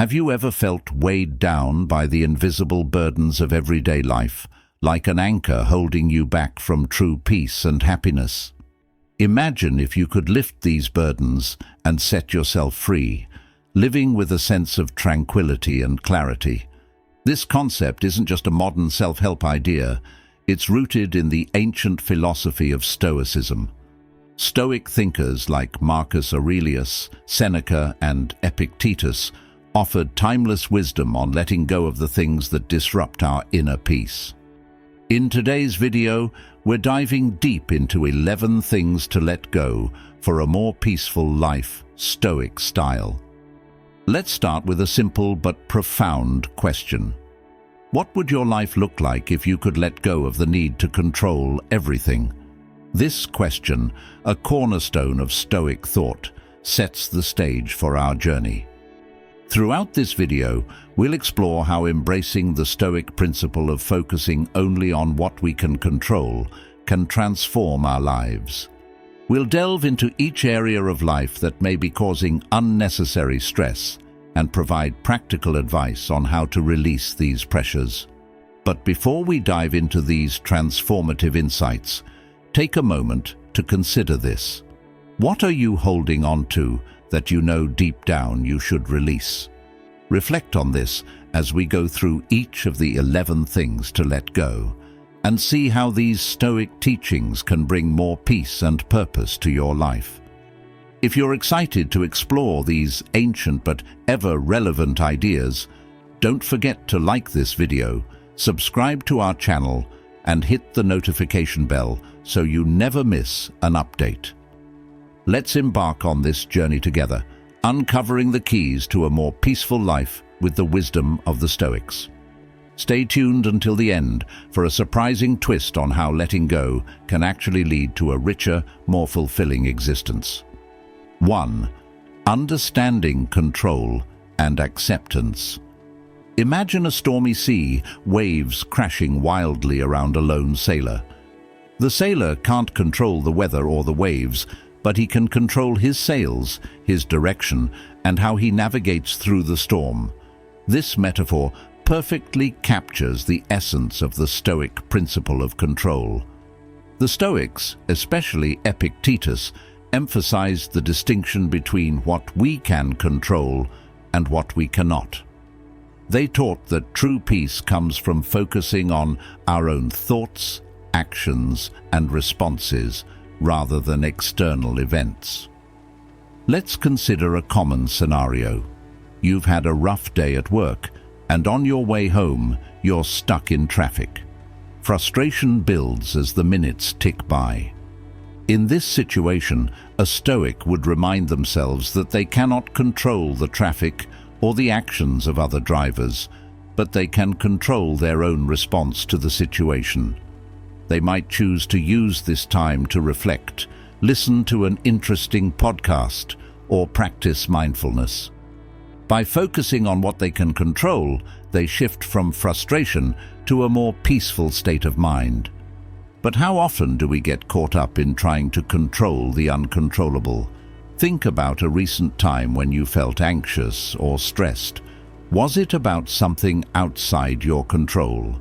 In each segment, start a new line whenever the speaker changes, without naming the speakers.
Have you ever felt weighed down by the invisible burdens of everyday life, like an anchor holding you back from true peace and happiness? Imagine if you could lift these burdens and set yourself free, living with a sense of tranquility and clarity. This concept isn't just a modern self-help idea, it's rooted in the ancient philosophy of Stoicism. Stoic thinkers like Marcus Aurelius, Seneca, and Epictetus offered timeless wisdom on letting go of the things that disrupt our inner peace. In today's video, we're diving deep into 11 things to let go for a more peaceful life, Stoic style. Let's start with a simple but profound question. What would your life look like if you could let go of the need to control everything? This question, a cornerstone of Stoic thought, sets the stage for our journey. Throughout this video, we'll explore how embracing the Stoic principle of focusing only on what we can control can transform our lives. We'll delve into each area of life that may be causing unnecessary stress and provide practical advice on how to release these pressures. But before we dive into these transformative insights, take a moment to consider this. What are you holding on to that you know deep down you should release? Reflect on this as we go through each of the 11 things to let go, and see how these Stoic teachings can bring more peace and purpose to your life. If you're excited to explore these ancient but ever-relevant ideas, don't forget to like this video, subscribe to our channel, and hit the notification bell so you never miss an update. Let's embark on this journey together, uncovering the keys to a more peaceful life with the wisdom of the Stoics. Stay tuned until the end for a surprising twist on how letting go can actually lead to a richer, more fulfilling existence. 1. Understanding control and acceptance. Imagine a stormy sea, waves crashing wildly around a lone sailor. The sailor can't control the weather or the waves, but he can control his sails, his direction, and how he navigates through the storm. This metaphor perfectly captures the essence of the Stoic principle of control. The Stoics, especially Epictetus, emphasized the distinction between what we can control and what we cannot. They taught that true peace comes from focusing on our own thoughts, actions, and responses, rather than external events. Let's consider a common scenario. You've had a rough day at work, and on your way home, you're stuck in traffic. Frustration builds as the minutes tick by. In this situation, a Stoic would remind themselves that they cannot control the traffic or the actions of other drivers, but they can control their own response to the situation. They might choose to use this time to reflect, listen to an interesting podcast, or practice mindfulness. By focusing on what they can control, they shift from frustration to a more peaceful state of mind. But how often do we get caught up in trying to control the uncontrollable? Think about a recent time when you felt anxious or stressed. Was it about something outside your control?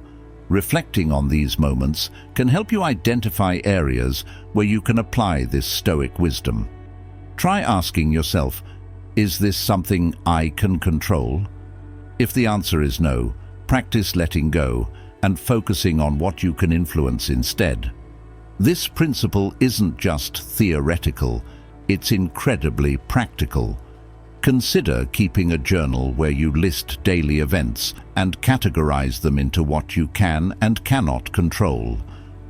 Reflecting on these moments can help you identify areas where you can apply this Stoic wisdom. Try asking yourself, is this something I can control? If the answer is no, practice letting go and focusing on what you can influence instead. This principle isn't just theoretical, it's incredibly practical. Consider keeping a journal where you list daily events and categorize them into what you can and cannot control.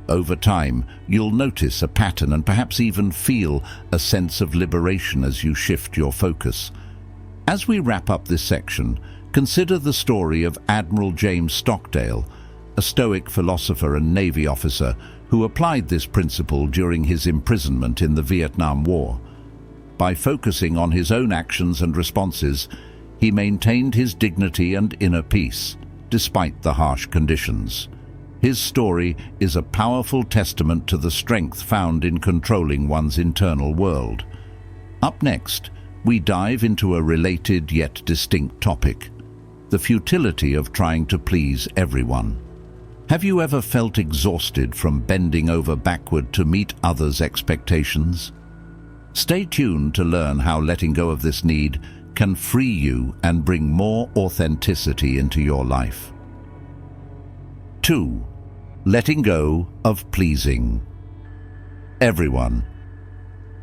Over time, you'll notice a pattern and perhaps even feel a sense of liberation as you shift your focus. As we wrap up this section, consider the story of Admiral James Stockdale, a Stoic philosopher and Navy officer who applied this principle during his imprisonment in the Vietnam War. By focusing on his own actions and responses, he maintained his dignity and inner peace, despite the harsh conditions. His story is a powerful testament to the strength found in controlling one's internal world. Up next, we dive into a related yet distinct topic: the futility of trying to please everyone. Have you ever felt exhausted from bending over backward to meet others' expectations? Stay tuned to learn how letting go of this need can free you and bring more authenticity into your life. 2. Letting go of pleasing everyone.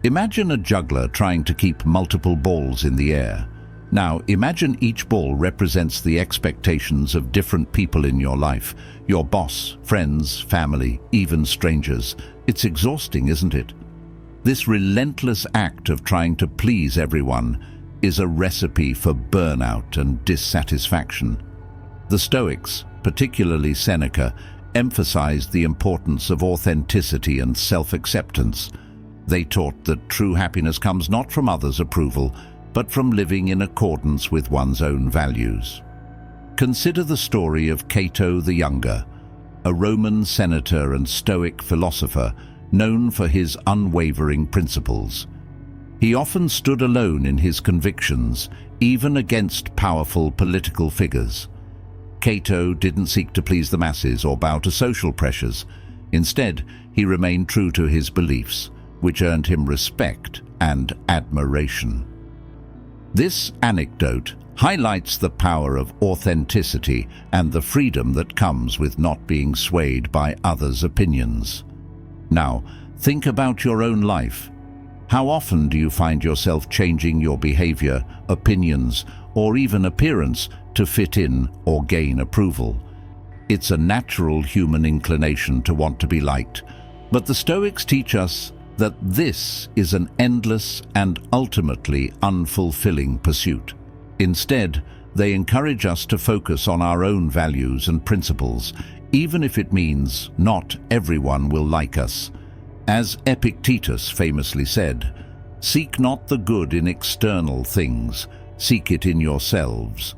Imagine a juggler trying to keep multiple balls in the air. Now, imagine each ball represents the expectations of different people in your life: your boss, friends, family, even strangers. It's exhausting, isn't it? This relentless act of trying to please everyone is a recipe for burnout and dissatisfaction. The Stoics, particularly Seneca, emphasized the importance of authenticity and self-acceptance. They taught that true happiness comes not from others' approval, but from living in accordance with one's own values. Consider the story of Cato the Younger, a Roman senator and Stoic philosopher known for his unwavering principles. He often stood alone in his convictions, even against powerful political figures. Cato didn't seek to please the masses or bow to social pressures. Instead, he remained true to his beliefs, which earned him respect and admiration. This anecdote highlights the power of authenticity and the freedom that comes with not being swayed by others' opinions. Now, think about your own life. How often do you find yourself changing your behavior, opinions, or even appearance to fit in or gain approval? It's a natural human inclination to want to be liked, but the Stoics teach us that this is an endless and ultimately unfulfilling pursuit. Instead, they encourage us to focus on our own values and principles, even if it means not everyone will like us. As Epictetus famously said, "Seek not the good in external things, seek it in yourselves."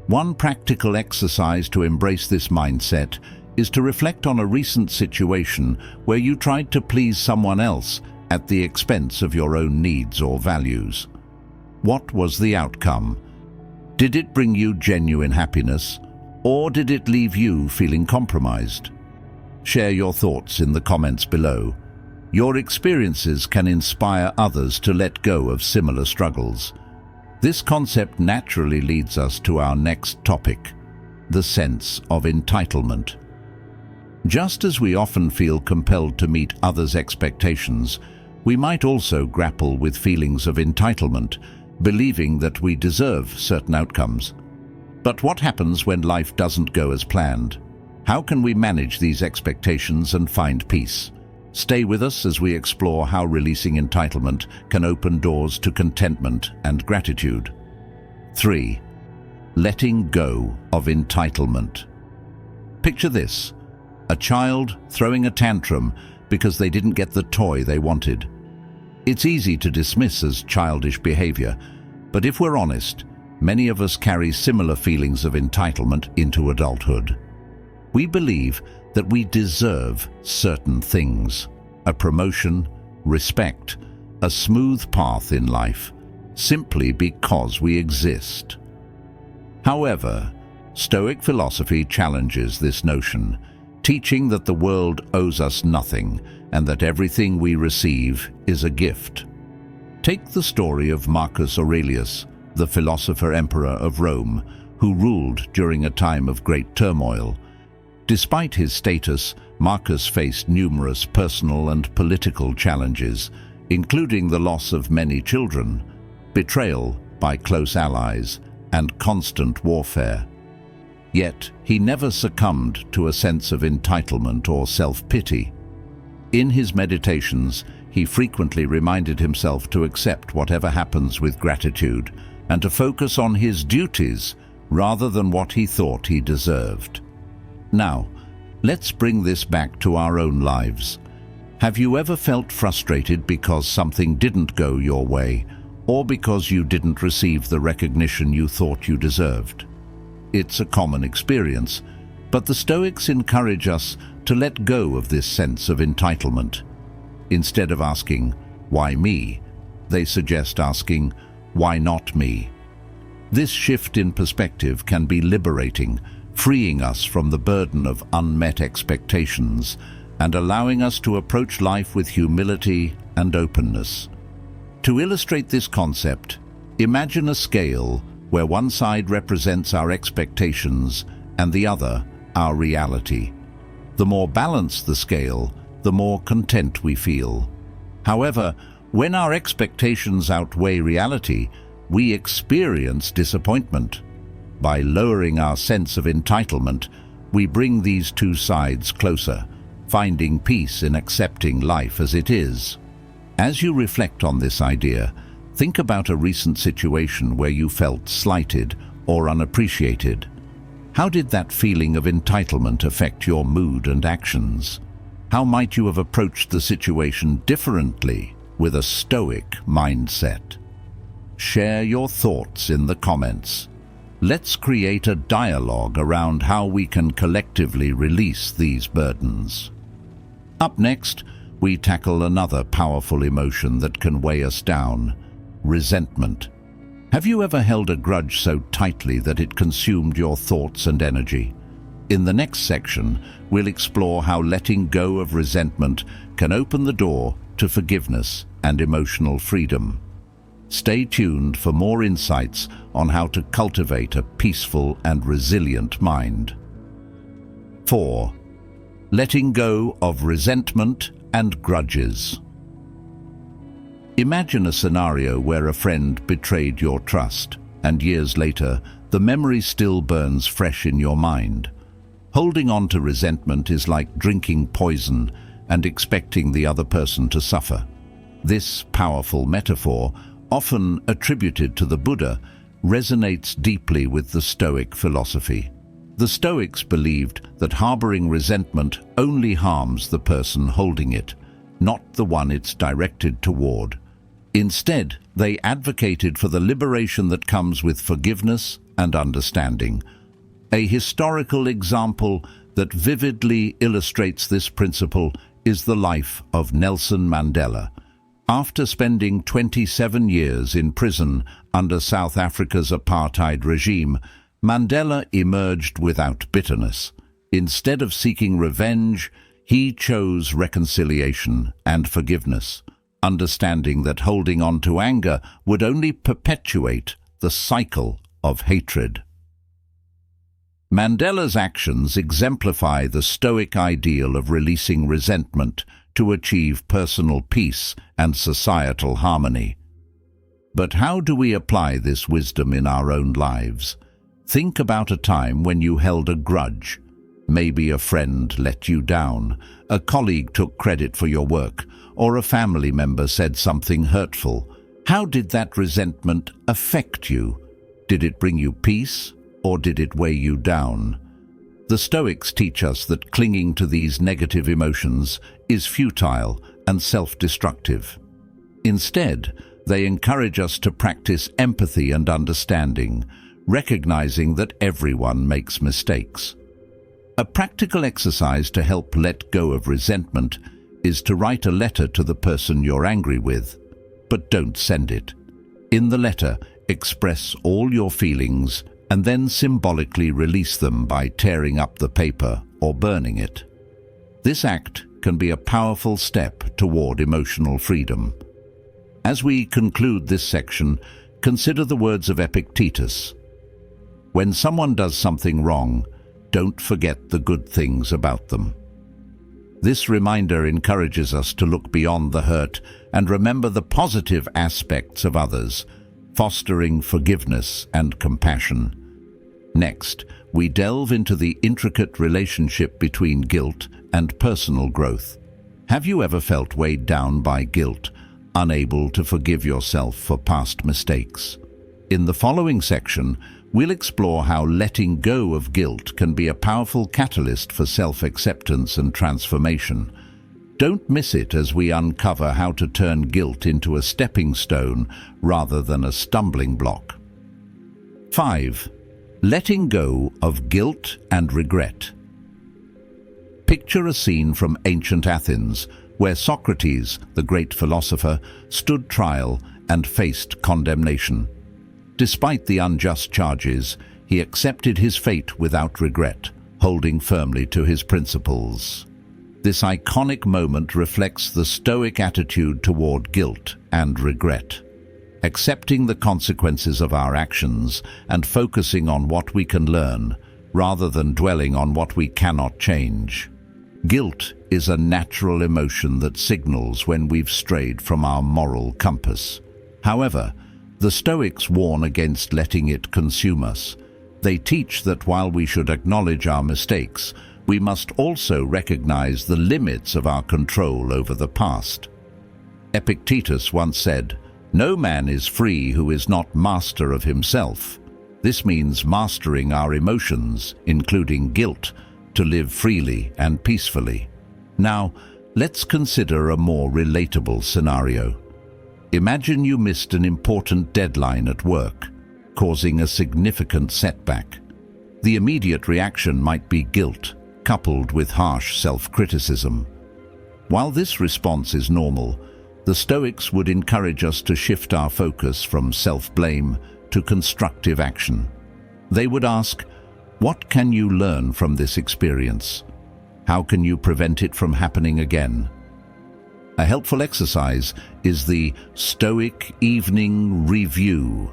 One practical exercise to embrace this mindset is to reflect on a recent situation where you tried to please someone else at the expense of your own needs or values. What was the outcome? Did it bring you genuine happiness, or did it leave you feeling compromised? Share your thoughts in the comments below. Your experiences can inspire others to let go of similar struggles. This concept naturally leads us to our next topic: the sense of entitlement. Just as we often feel compelled to meet others' expectations, we might also grapple with feelings of entitlement, believing that we deserve certain outcomes. But what happens when life doesn't go as planned? How can we manage these expectations and find peace? Stay with us as we explore how releasing entitlement can open doors to contentment and gratitude. 3. Letting go of entitlement. Picture this: a child throwing a tantrum because they didn't get the toy they wanted. It's easy to dismiss as childish behavior, but if we're honest, many of us carry similar feelings of entitlement into adulthood. We believe that we deserve certain things: a promotion, respect, a smooth path in life, simply because we exist. However, Stoic philosophy challenges this notion, teaching that the world owes us nothing and that everything we receive is a gift. Take the story of Marcus Aurelius, the philosopher-emperor of Rome, who ruled during a time of great turmoil. Despite his status, Marcus faced numerous personal and political challenges, including the loss of many children, betrayal by close allies, and constant warfare. Yet he never succumbed to a sense of entitlement or self-pity. In his meditations, he frequently reminded himself to accept whatever happens with gratitude and to focus on his duties rather than what he thought he deserved. Now, let's bring this back to our own lives. Have you ever felt frustrated because something didn't go your way, or because you didn't receive the recognition you thought you deserved? It's a common experience, but the Stoics encourage us to let go of this sense of entitlement. Instead of asking, "Why me?" they suggest asking, Why not me? This shift in perspective can be liberating, freeing us from the burden of unmet expectations and allowing us to approach life with humility and openness. To illustrate this concept, imagine a scale where one side represents our expectations and the other our reality. The more balanced the scale, the more content we feel. However, when our expectations outweigh reality, we experience disappointment. By lowering our sense of entitlement, we bring these two sides closer, finding peace in accepting life as it is. As you reflect on this idea, think about a recent situation where you felt slighted or unappreciated. How did that feeling of entitlement affect your mood and actions? How might you have approached the situation differently with a Stoic mindset? Share your thoughts in the comments. Let's create a dialogue around how we can collectively release these burdens. Up next, we tackle another powerful emotion that can weigh us down: resentment. Have you ever held a grudge so tightly that it consumed your thoughts and energy? In the next section, we'll explore how letting go of resentment can open the door to forgiveness and emotional freedom. Stay tuned for more insights on how to cultivate a peaceful and resilient mind. 4. Letting go of resentment and grudges. Imagine a scenario where a friend betrayed your trust, and years later, the memory still burns fresh in your mind. Holding on to resentment is like drinking poison and expecting the other person to suffer. This powerful metaphor, often attributed to the Buddha, resonates deeply with the Stoic philosophy. The Stoics believed that harboring resentment only harms the person holding it, not the one it's directed toward. Instead, they advocated for the liberation that comes with forgiveness and understanding. A historical example that vividly illustrates this principle is the life of Nelson Mandela. After spending 27 years in prison under South Africa's apartheid regime, Mandela emerged without bitterness. Instead of seeking revenge, he chose reconciliation and forgiveness, understanding that holding on to anger would only perpetuate the cycle of hatred. Mandela's actions exemplify the Stoic ideal of releasing resentment to achieve personal peace and societal harmony. But how do we apply this wisdom in our own lives? Think about a time when you held a grudge. Maybe a friend let you down, a colleague took credit for your work, or a family member said something hurtful. How did that resentment affect you? Did it bring you peace, or did it weigh you down? The Stoics teach us that clinging to these negative emotions is futile and self-destructive. Instead, they encourage us to practice empathy and understanding, recognizing that everyone makes mistakes. A practical exercise to help let go of resentment is to write a letter to the person you're angry with, but don't send it. In the letter, express all your feelings and then symbolically release them by tearing up the paper or burning it. This act can be a powerful step toward emotional freedom. As we conclude this section, consider the words of Epictetus. When someone does something wrong, don't forget the good things about them. This reminder encourages us to look beyond the hurt and remember the positive aspects of others, fostering forgiveness and compassion. Next, we delve into the intricate relationship between guilt and personal growth. Have you ever felt weighed down by guilt, unable to forgive yourself for past mistakes? In the following section, we'll explore how letting go of guilt can be a powerful catalyst for self-acceptance and transformation. Don't miss it as we uncover how to turn guilt into a stepping stone rather than a stumbling block. 5. Letting go of guilt and regret. Picture a scene from ancient Athens, where Socrates, the great philosopher, stood trial and faced condemnation. Despite the unjust charges, he accepted his fate without regret, holding firmly to his principles. This iconic moment reflects the Stoic attitude toward guilt and regret, accepting the consequences of our actions and focusing on what we can learn, rather than dwelling on what we cannot change. Guilt is a natural emotion that signals when we've strayed from our moral compass. However, the Stoics warn against letting it consume us. They teach that while we should acknowledge our mistakes, we must also recognize the limits of our control over the past. Epictetus once said, "No man is free who is not master of himself." This means mastering our emotions, including guilt, to live freely and peacefully. Now, let's consider a more relatable scenario. Imagine you missed an important deadline at work, causing a significant setback. The immediate reaction might be guilt, coupled with harsh self-criticism. While this response is normal, the Stoics would encourage us to shift our focus from self-blame to constructive action. They would ask, what can you learn from this experience? How can you prevent it from happening again? A helpful exercise is the Stoic Evening Review,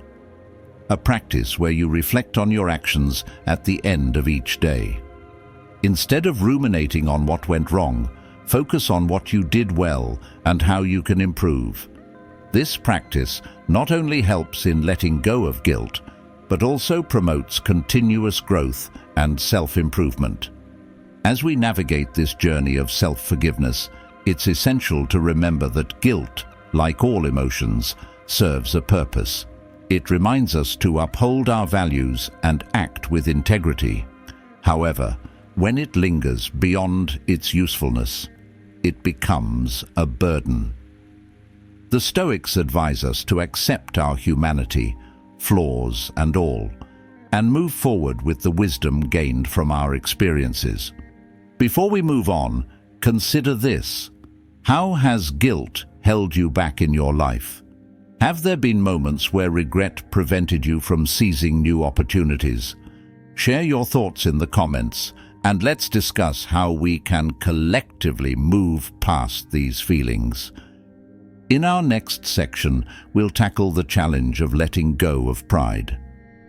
a practice where you reflect on your actions at the end of each day. Instead of ruminating on what went wrong, focus on what you did well and how you can improve. This practice not only helps in letting go of guilt, but also promotes continuous growth and self-improvement. As we navigate this journey of self-forgiveness, it's essential to remember that guilt, like all emotions, serves a purpose. It reminds us to uphold our values and act with integrity. However, when it lingers beyond its usefulness, it becomes a burden. The Stoics advise us to accept our humanity, flaws and all, and move forward with the wisdom gained from our experiences. Before we move on, consider this. How has guilt held you back in your life? Have there been moments where regret prevented you from seizing new opportunities? Share your thoughts in the comments, and let's discuss how we can collectively move past these feelings. In our next section, we'll tackle the challenge of letting go of pride.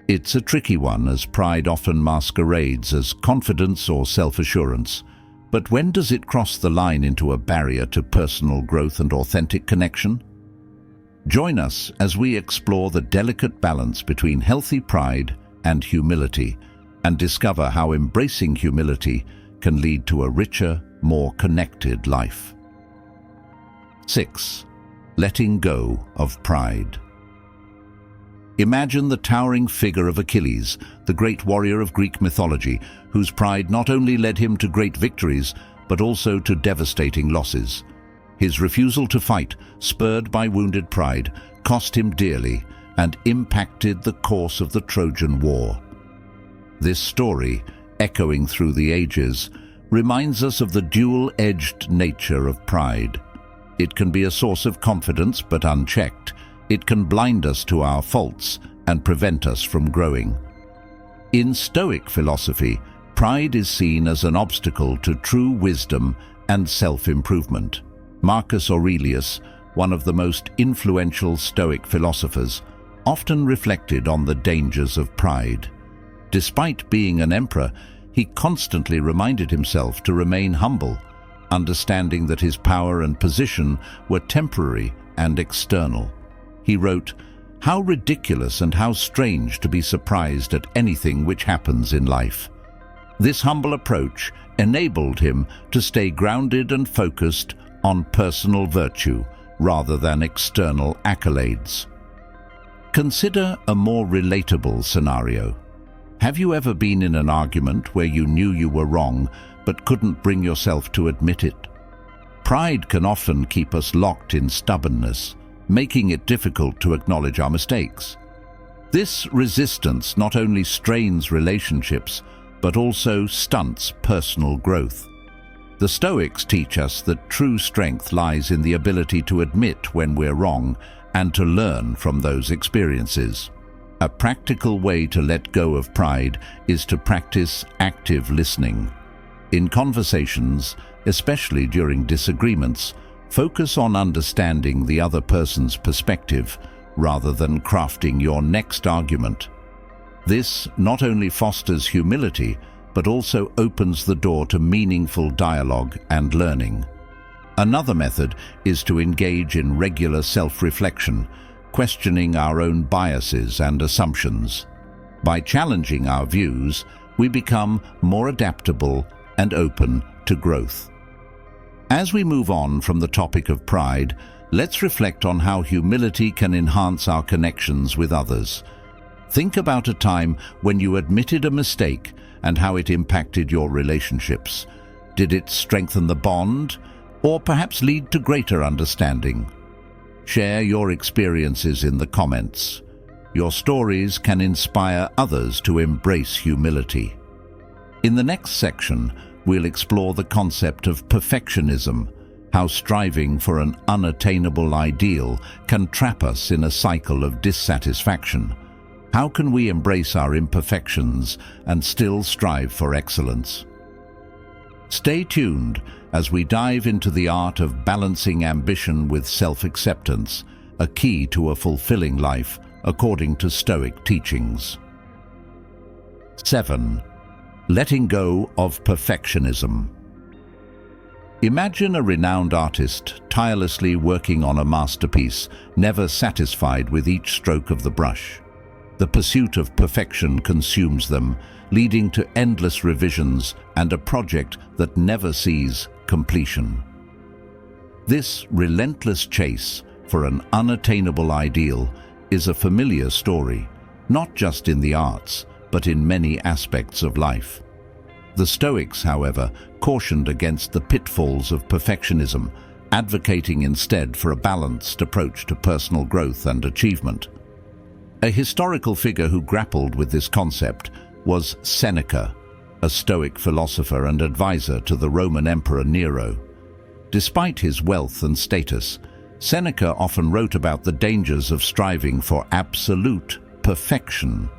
It's a tricky one, as pride often masquerades as confidence or self-assurance. But when does it cross the line into a barrier to personal growth and authentic connection? Join us as we explore the delicate balance between healthy pride and humility, and discover how embracing humility can lead to a richer, more connected life. 6. Letting go of pride. Imagine the towering figure of Achilles, the great warrior of Greek mythology, whose pride not only led him to great victories, but also to devastating losses. His refusal to fight, spurred by wounded pride, cost him dearly and impacted the course of the Trojan War. This story, echoing through the ages, reminds us of the dual-edged nature of pride. It can be a source of confidence, but unchecked, it can blind us to our faults and prevent us from growing. In Stoic philosophy, pride is seen as an obstacle to true wisdom and self-improvement. Marcus Aurelius, one of the most influential Stoic philosophers, often reflected on the dangers of pride. Despite being an emperor, he constantly reminded himself to remain humble, understanding that his power and position were temporary and external. He wrote, "How ridiculous and how strange to be surprised at anything which happens in life." This humble approach enabled him to stay grounded and focused on personal virtue rather than external accolades. Consider a more relatable scenario. Have you ever been in an argument where you knew you were wrong but couldn't bring yourself to admit it? Pride can often keep us locked in stubbornness, making it difficult to acknowledge our mistakes. This resistance not only strains relationships, but also stunts personal growth. The Stoics teach us that true strength lies in the ability to admit when we're wrong and to learn from those experiences. A practical way to let go of pride is to practice active listening. In conversations, especially during disagreements, focus on understanding the other person's perspective rather than crafting your next argument. This not only fosters humility, but also opens the door to meaningful dialogue and learning. Another method is to engage in regular self-reflection, questioning our own biases and assumptions. By challenging our views, we become more adaptable and open to growth. As we move on from the topic of pride, let's reflect on how humility can enhance our connections with others. Think about a time when you admitted a mistake and how it impacted your relationships. Did it strengthen the bond, or perhaps lead to greater understanding? Share your experiences in the comments. Your stories can inspire others to embrace humility. In the next section, we'll explore the concept of perfectionism, how striving for an unattainable ideal can trap us in a cycle of dissatisfaction. How can we embrace our imperfections and still strive for excellence? Stay tuned as we dive into the art of balancing ambition with self-acceptance, a key to a fulfilling life, according to Stoic teachings. 7. Letting go of perfectionism. Imagine a renowned artist tirelessly working on a masterpiece, never satisfied with each stroke of the brush. The pursuit of perfection consumes them, leading to endless revisions and a project that never sees completion. This relentless chase for an unattainable ideal is a familiar story, not just in the arts, but in many aspects of life. The Stoics, however, cautioned against the pitfalls of perfectionism, advocating instead for a balanced approach to personal growth and achievement. A historical figure who grappled with this concept was Seneca, a Stoic philosopher and advisor to the Roman Emperor Nero. Despite his wealth and status, Seneca often wrote about the dangers of striving for absolute perfection.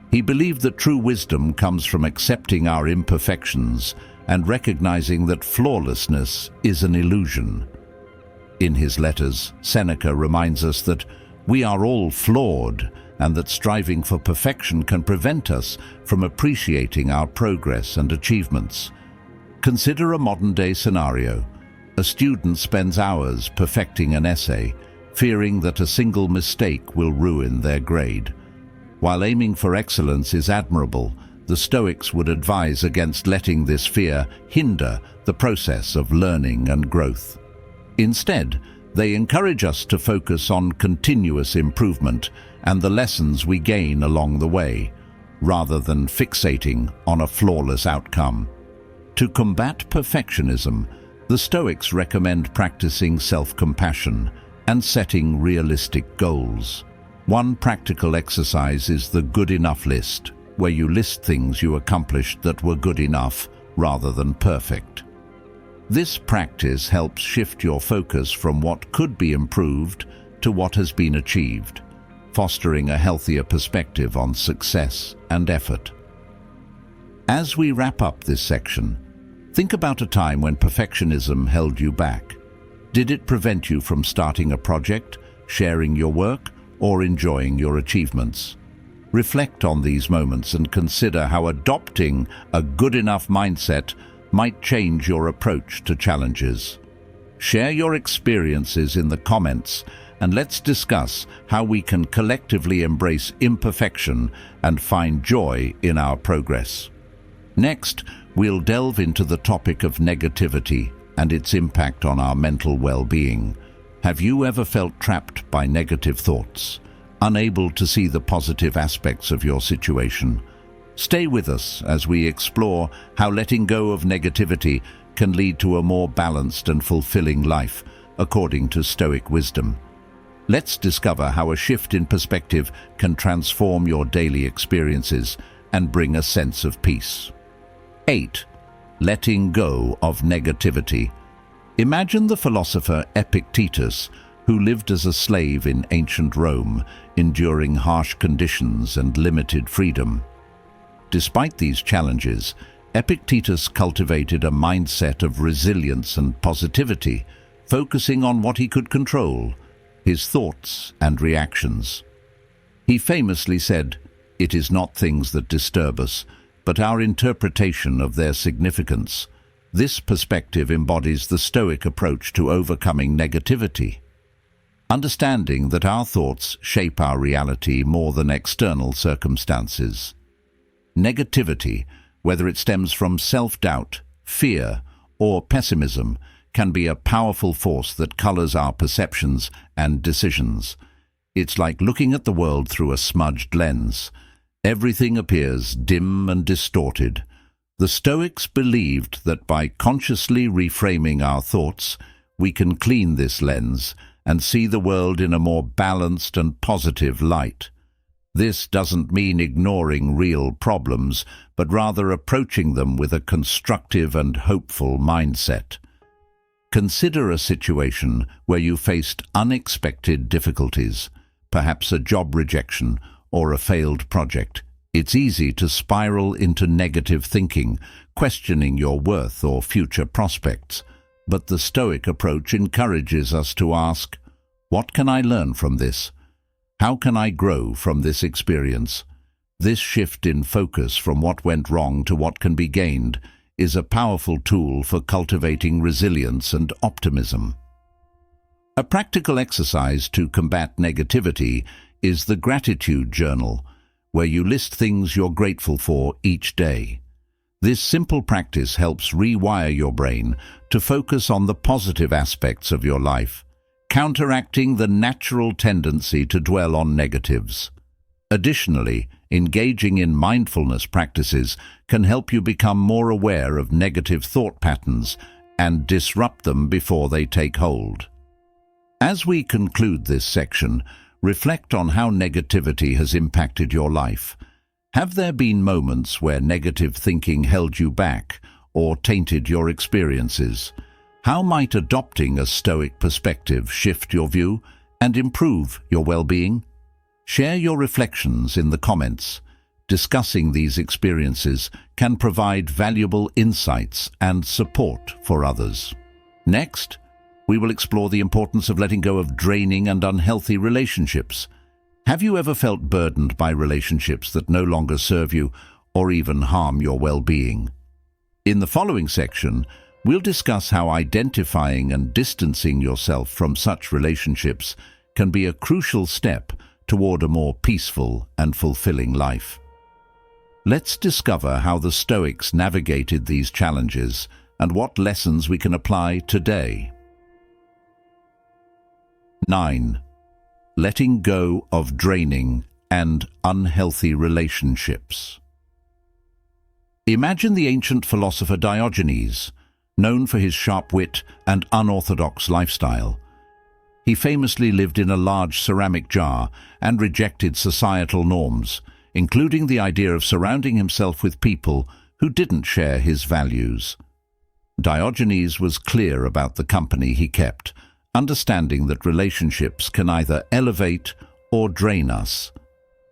He believed that true wisdom comes from accepting our imperfections and recognizing that flawlessness is an illusion. In his letters, Seneca reminds us that we are all flawed and that striving for perfection can prevent us from appreciating our progress and achievements. Consider a modern-day scenario. A student spends hours perfecting an essay, fearing that a single mistake will ruin their grade. While aiming for excellence is admirable, the Stoics would advise against letting this fear hinder the process of learning and growth. Instead, they encourage us to focus on continuous improvement and the lessons we gain along the way, rather than fixating on a flawless outcome. To combat perfectionism, the Stoics recommend practicing self-compassion and setting realistic goals. One practical exercise is the good enough list, where you list things you accomplished that were good enough rather than perfect. This practice helps shift your focus from what could be improved to what has been achieved, fostering a healthier perspective on success and effort. As we wrap up this section, think about a time when perfectionism held you back. Did it prevent you from starting a project, sharing your work, or enjoying your achievements? Reflect on these moments and consider how adopting a good enough mindset might change your approach to challenges. Share your experiences in the comments and let's discuss how we can collectively embrace imperfection and find joy in our progress. Next, we'll delve into the topic of negativity and its impact on our mental well-being. Have you ever felt trapped by negative thoughts, unable to see the positive aspects of your situation? Stay with us as we explore how letting go of negativity can lead to a more balanced and fulfilling life, according to Stoic wisdom. Let's discover how a shift in perspective can transform your daily experiences and bring a sense of peace. 8. Letting go of negativity. Imagine the philosopher Epictetus, who lived as a slave in ancient Rome, enduring harsh conditions and limited freedom. Despite these challenges, Epictetus cultivated a mindset of resilience and positivity, focusing on what he could control, his thoughts and reactions. He famously said, "It is not things that disturb us, but our interpretation of their significance." This perspective embodies the Stoic approach to overcoming negativity. Understanding that our thoughts shape our reality more than external circumstances. Negativity, whether it stems from self-doubt, fear, or pessimism, can be a powerful force that colors our perceptions and decisions. It's like looking at the world through a smudged lens. Everything appears dim and distorted. The Stoics believed that by consciously reframing our thoughts, we can clean this lens and see the world in a more balanced and positive light. This doesn't mean ignoring real problems, but rather approaching them with a constructive and hopeful mindset. Consider a situation where you faced unexpected difficulties, perhaps a job rejection or a failed project. It's easy to spiral into negative thinking, questioning your worth or future prospects. But the Stoic approach encourages us to ask, what can I learn from this? How can I grow from this experience? This shift in focus from what went wrong to what can be gained is a powerful tool for cultivating resilience and optimism. A practical exercise to combat negativity is the gratitude journal, where you list things you're grateful for each day. This simple practice helps rewire your brain to focus on the positive aspects of your life, counteracting the natural tendency to dwell on negatives. Additionally, engaging in mindfulness practices can help you become more aware of negative thought patterns and disrupt them before they take hold. As we conclude this section, reflect on how negativity has impacted your life. Have there been moments where negative thinking held you back or tainted your experiences? How might adopting a Stoic perspective shift your view and improve your well-being? Share your reflections in the comments. Discussing these experiences can provide valuable insights and support for others. Next, we will explore the importance of letting go of draining and unhealthy relationships. Have you ever felt burdened by relationships that no longer serve you or even harm your well-being? In the following section, we'll discuss how identifying and distancing yourself from such relationships can be a crucial step toward a more peaceful and fulfilling life. Let's discover how the Stoics navigated these challenges and what lessons we can apply today. 9. Letting go of draining and unhealthy relationships. Imagine the ancient philosopher Diogenes, known for his sharp wit and unorthodox lifestyle. He famously lived in a large ceramic jar and rejected societal norms, including the idea of surrounding himself with people who didn't share his values. Diogenes was clear about the company he kept, understanding that relationships can either elevate or drain us.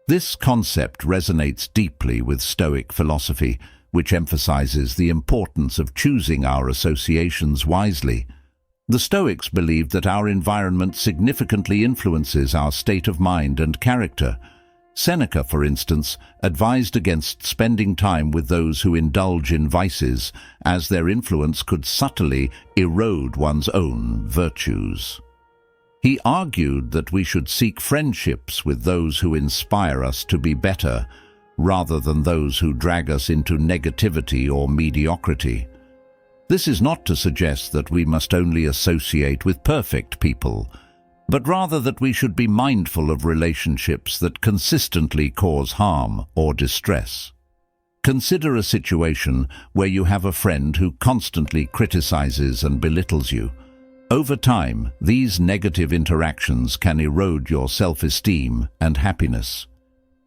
This concept resonates deeply with Stoic philosophy, which emphasizes the importance of choosing our associations wisely. The Stoics believed that our environment significantly influences our state of mind and character. Seneca, for instance, advised against spending time with those who indulge in vices, as their influence could subtly erode one's own virtues. He argued that we should seek friendships with those who inspire us to be better, rather than those who drag us into negativity or mediocrity. This is not to suggest that we must only associate with perfect people, but rather that we should be mindful of relationships that consistently cause harm or distress. Consider a situation where you have a friend who constantly criticizes and belittles you. Over time, these negative interactions can erode your self-esteem and happiness.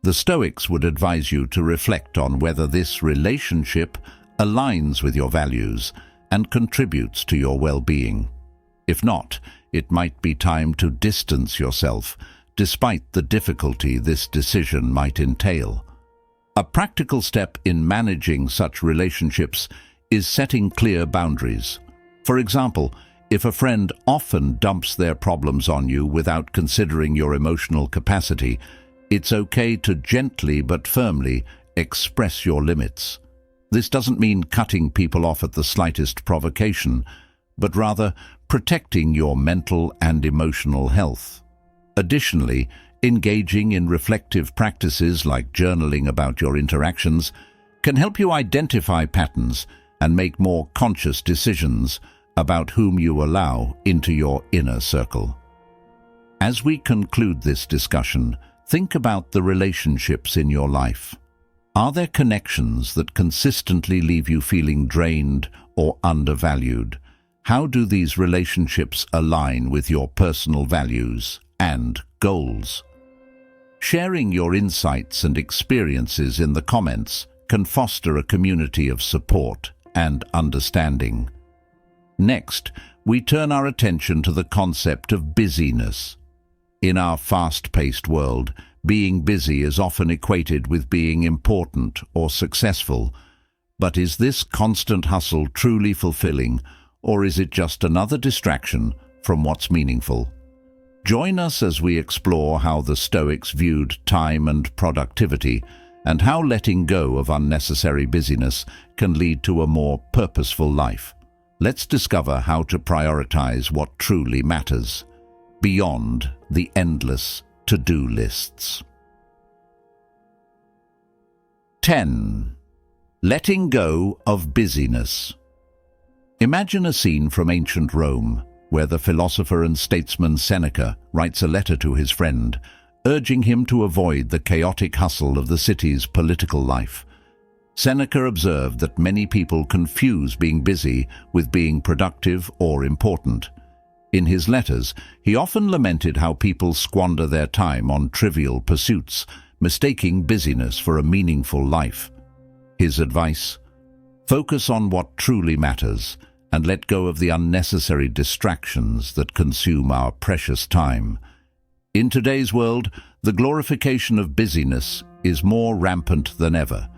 The Stoics would advise you to reflect on whether this relationship aligns with your values and contributes to your well-being. If not, it might be time to distance yourself, despite the difficulty this decision might entail. A practical step in managing such relationships is setting clear boundaries. For example, if a friend often dumps their problems on you without considering your emotional capacity, it's okay to gently but firmly express your limits. This doesn't mean cutting people off at the slightest provocation, but rather protecting your mental and emotional health. Additionally, engaging in reflective practices like journaling about your interactions can help you identify patterns and make more conscious decisions about whom you allow into your inner circle. As we conclude this discussion, think about the relationships in your life. Are there connections that consistently leave you feeling drained or undervalued? How do these relationships align with your personal values and goals? Sharing your insights and experiences in the comments can foster a community of support and understanding. Next, we turn our attention to the concept of busyness. In our fast-paced world, being busy is often equated with being important or successful. But is this constant hustle truly fulfilling, or is it just another distraction from what's meaningful? Join us as we explore how the Stoics viewed time and productivity, and how letting go of unnecessary busyness can lead to a more purposeful life. Let's discover how to prioritize what truly matters, beyond the endless to-do lists. 10. Letting go of busyness. Imagine a scene from ancient Rome, where the philosopher and statesman Seneca writes a letter to his friend, urging him to avoid the chaotic hustle of the city's political life. Seneca observed that many people confuse being busy with being productive or important. In his letters, he often lamented how people squander their time on trivial pursuits, mistaking busyness for a meaningful life. His advice: focus on what truly matters and let go of the unnecessary distractions that consume our precious time. In today's world, the glorification of busyness is more rampant than ever.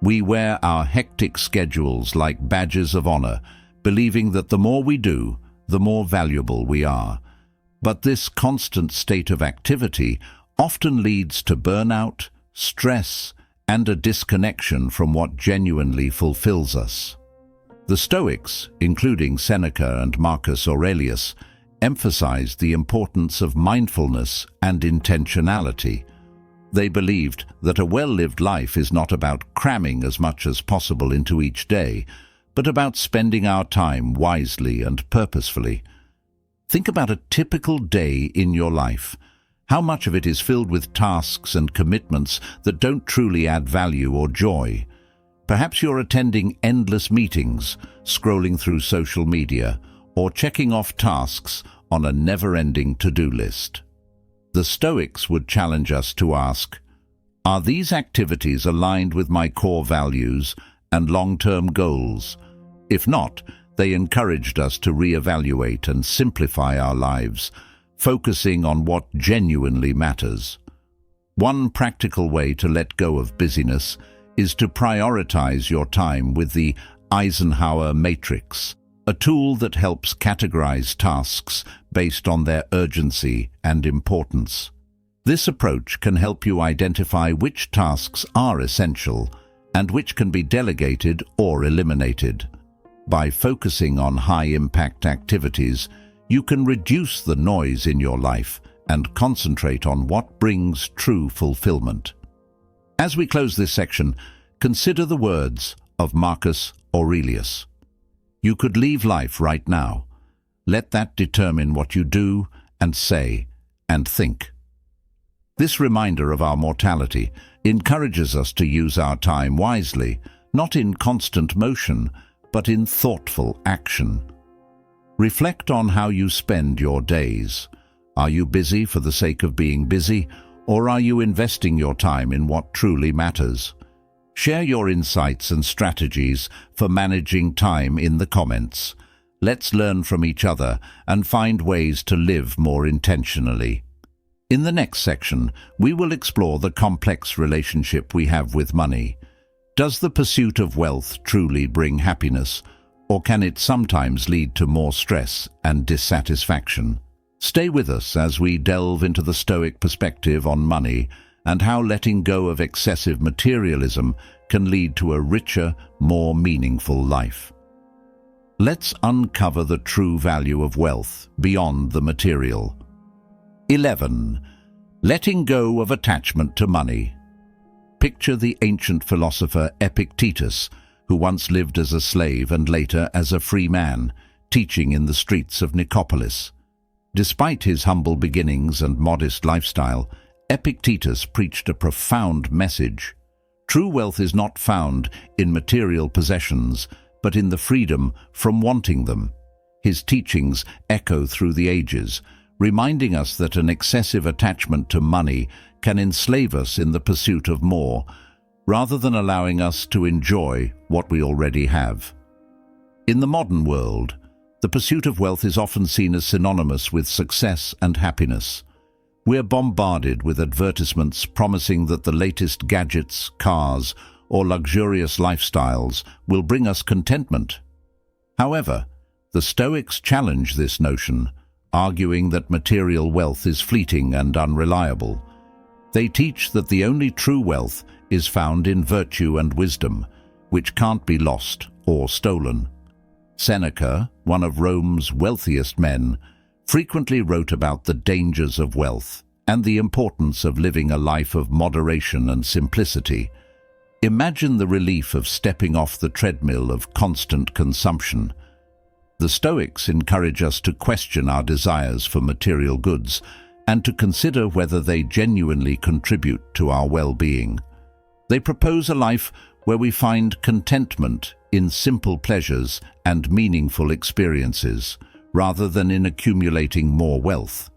We wear our hectic schedules like badges of honor, believing that the more we do, the more valuable we are. But this constant state of activity often leads to burnout, stress, and a disconnection from what genuinely fulfills us. The Stoics, including Seneca and Marcus Aurelius, emphasized the importance of mindfulness and intentionality. They believed that a well-lived life is not about cramming as much as possible into each day, but about spending our time wisely and purposefully. Think about a typical day in your life. How much of it is filled with tasks and commitments that don't truly add value or joy? Perhaps you're attending endless meetings, scrolling through social media, or checking off tasks on a never-ending to-do list. The Stoics would challenge us to ask, are these activities aligned with my core values and long-term goals? If not, they encouraged us to reevaluate and simplify our lives, focusing on what genuinely matters. One practical way to let go of busyness is to prioritize your time with the Eisenhower Matrix, a tool that helps categorize tasks based on their urgency and importance. This approach can help you identify which tasks are essential and which can be delegated or eliminated. By focusing on high-impact activities, you can reduce the noise in your life and concentrate on what brings true fulfillment. As we close this section, consider the words of Marcus Aurelius. You could leave life right now. Let that determine what you do and say and think. This reminder of our mortality encourages us to use our time wisely, not in constant motion, but in thoughtful action. Reflect on how you spend your days. Are you busy for the sake of being busy, or are you investing your time in what truly matters? Share your insights and strategies for managing time in the comments. Let's learn from each other and find ways to live more intentionally. In the next section, we will explore the complex relationship we have with money. Does the pursuit of wealth truly bring happiness, or can it sometimes lead to more stress and dissatisfaction? Stay with us as we delve into the Stoic perspective on money and how letting go of excessive materialism can lead to a richer, more meaningful life. Let's uncover the true value of wealth beyond the material. 11. Letting go of attachment to money. Picture the ancient philosopher Epictetus, who once lived as a slave and later as a free man, teaching in the streets of Nicopolis. Despite his humble beginnings and modest lifestyle, Epictetus preached a profound message. True wealth is not found in material possessions, but in the freedom from wanting them. His teachings echo through the ages, reminding us that an excessive attachment to money can enslave us in the pursuit of more, rather than allowing us to enjoy what we already have. In the modern world, the pursuit of wealth is often seen as synonymous with success and happiness. We're bombarded with advertisements promising that the latest gadgets, cars, or luxurious lifestyles will bring us contentment. However, the Stoics challenge this notion, arguing that material wealth is fleeting and unreliable. They teach that the only true wealth is found in virtue and wisdom, which can't be lost or stolen. Seneca, one of Rome's wealthiest men, frequently wrote about the dangers of wealth and the importance of living a life of moderation and simplicity. Imagine the relief of stepping off the treadmill of constant consumption. The Stoics encourage us to question our desires for material goods and to consider whether they genuinely contribute to our well-being. They propose a life where we find contentment in simple pleasures and meaningful experiences, rather than in accumulating more wealth.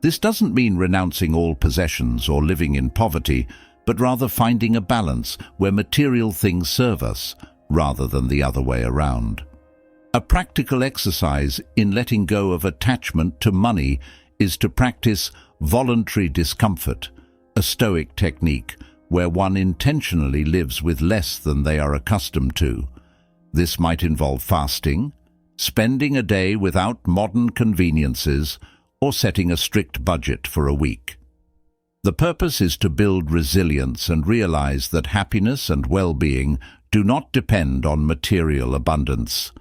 This doesn't mean renouncing all possessions or living in poverty, but rather finding a balance where material things serve us, rather than the other way around. A practical exercise in letting go of attachment to money is to practice voluntary discomfort, a Stoic technique where one intentionally lives with less than they are accustomed to. This might involve fasting, spending a day without modern conveniences, or setting a strict budget for a week. The purpose is to build resilience and realize that happiness and well-being do not depend on material abundance.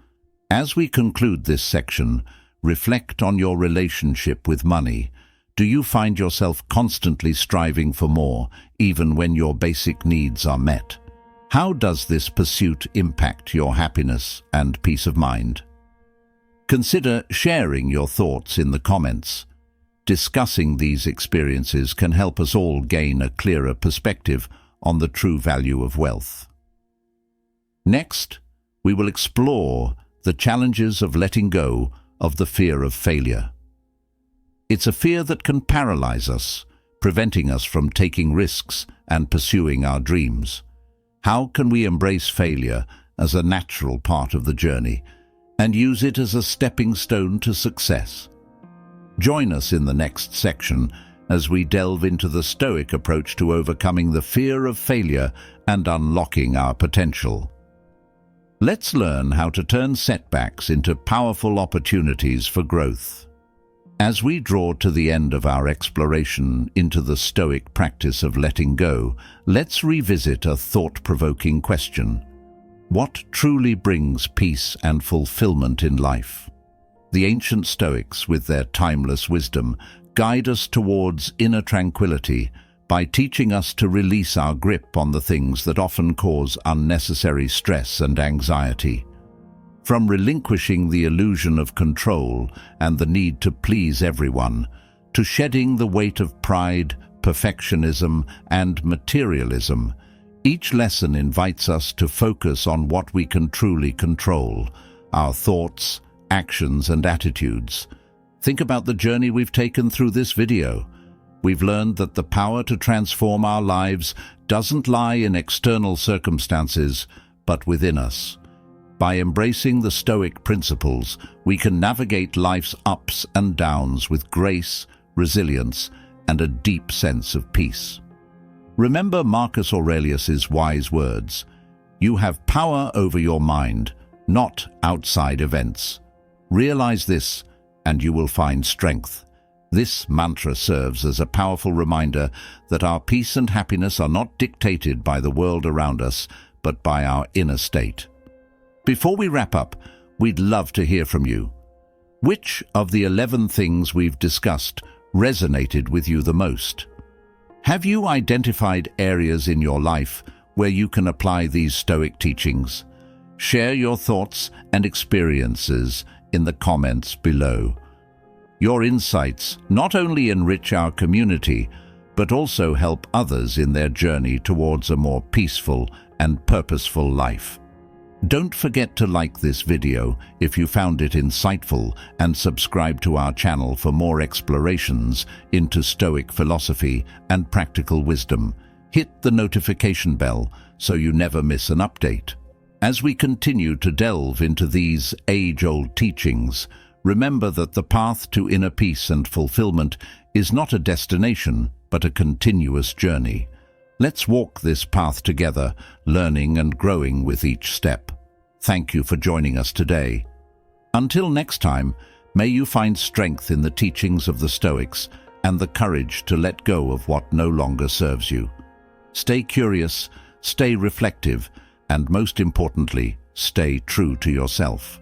As we conclude this section, reflect on your relationship with money. Do you find yourself constantly striving for more, even when your basic needs are met? How does this pursuit impact your happiness and peace of mind? Consider sharing your thoughts in the comments. Discussing these experiences can help us all gain a clearer perspective on the true value of wealth. Next, we will explore the challenges of letting go of the fear of failure. It's a fear that can paralyze us, preventing us from taking risks and pursuing our dreams. How can we embrace failure as a natural part of the journey and use it as a stepping stone to success? Join us in the next section as we delve into the Stoic approach to overcoming the fear of failure and unlocking our potential. Let's learn how to turn setbacks into powerful opportunities for growth. As we draw to the end of our exploration into the Stoic practice of letting go, let's revisit a thought-provoking question. What truly brings peace and fulfillment in life? The ancient Stoics, with their timeless wisdom, guide us towards inner tranquility by teaching us to release our grip on the things that often cause unnecessary stress and anxiety. From relinquishing the illusion of control and the need to please everyone, to shedding the weight of pride, perfectionism, and materialism, each lesson invites us to focus on what we can truly control: our thoughts, actions, and attitudes. Think about the journey we've taken through this video. We've learned that the power to transform our lives doesn't lie in external circumstances, but within us. By embracing the Stoic principles, we can navigate life's ups and downs with grace, resilience, and a deep sense of peace. Remember Marcus Aurelius's wise words: "You have power over your mind, not outside events." Realize this, and you will find strength. This mantra serves as a powerful reminder that our peace and happiness are not dictated by the world around us, but by our inner state. Before we wrap up, we'd love to hear from you. Which of the 11 things we've discussed resonated with you the most? Have you identified areas in your life where you can apply these Stoic teachings? Share your thoughts and experiences in the comments below. Your insights not only enrich our community, but also help others in their journey towards a more peaceful and purposeful life. Don't forget to like this video if you found it insightful, and subscribe to our channel for more explorations into Stoic philosophy and practical wisdom. Hit the notification bell so you never miss an update. As we continue to delve into these age-old teachings, remember that the path to inner peace and fulfillment is not a destination, but a continuous journey. Let's walk this path together, learning and growing with each step. Thank you for joining us today. Until next time, may you find strength in the teachings of the Stoics and the courage to let go of what no longer serves you. Stay curious, stay reflective, and most importantly, stay true to yourself.